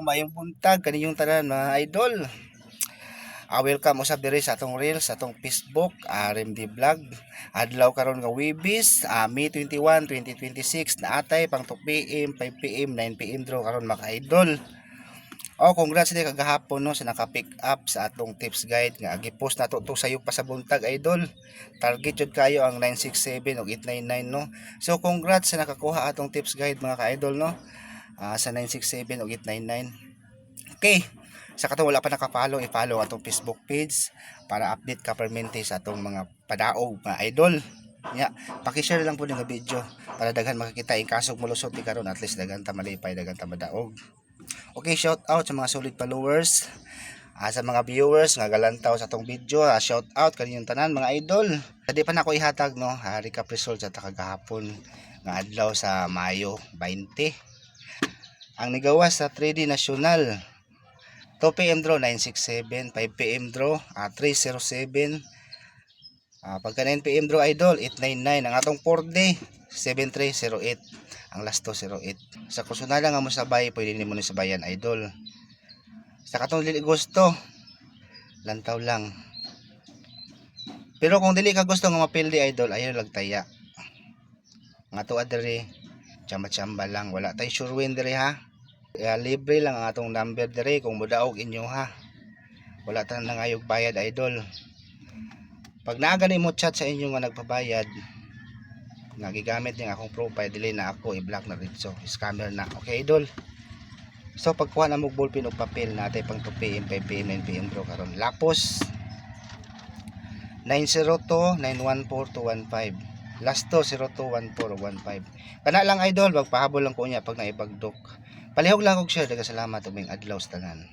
Mayong buntag kaniyong tanan mga idol. Welcome usab diri sa atong reels sa atong Facebook, RMD Vlog. Adlaw karon nga Webis, May 21, 2026 na atay pang 2 PM, 5 PM, 9 PM draw karon mga idol. Congrats din kagahapon no sa naka-pick up sa atong tips guide nga gi-post nato to sayo pa sa buntag idol. Target jud kayo ang 967 ug 899 no. So congrats sa nakakuha atong tips guide mga ka-idol no. Sa 967 ug 899. Okay. Sa katong wala pa nakapalo, i-follow atong Facebook page para update ka permente sa atong mga padaog mga idol. Nya, paki-share lang po ng video para daghan makakita in kasog molusot ti karon at least daghan ta malipay, daghan ta madaog. Okay, shout out sa mga solid followers, sa mga viewers nga galantaw sa atong video. Shout out kaninyong tanan mga idol. Di pa nako ihatag no, recap result sa kagahapon nga adlaw sa Mayo 20. Ang nigawas sa 3D National 2 PM draw 967, 5 PM draw 307, pagka 9 PM draw idol 899, ang atong 4D 7308, ang last 208. Sa kusuna lang nga mo sabay, pwede nimo ni sabayan idol. Sa katong dili gusto, lantaw lang. Pero kung dili ka gusto nga mapildi idol, ayo lagtaya. Nga tuwa diri, chamba-chamba lang, wala tay sure win diri ha. Libre lang ang atong number dire kung mudaog inyo ha. Wala ta nang ayog bayad idol. Pag naa gani mo chat sa inyo nga nagpabayad, nagigamit ning akong profile, dili na ako i-block na dito. Scammer na. Okay idol. So pagkuha na mo ballpen ug papel natay pang 2 PM, 5 PM, 9 PM draw karon. Lapos 902 914 215. Last 021415. Kana lang idol, magpahabol lang ko niya pag naibagdok. Palihog lang og share, daga salamat uming adlaw sa tanan.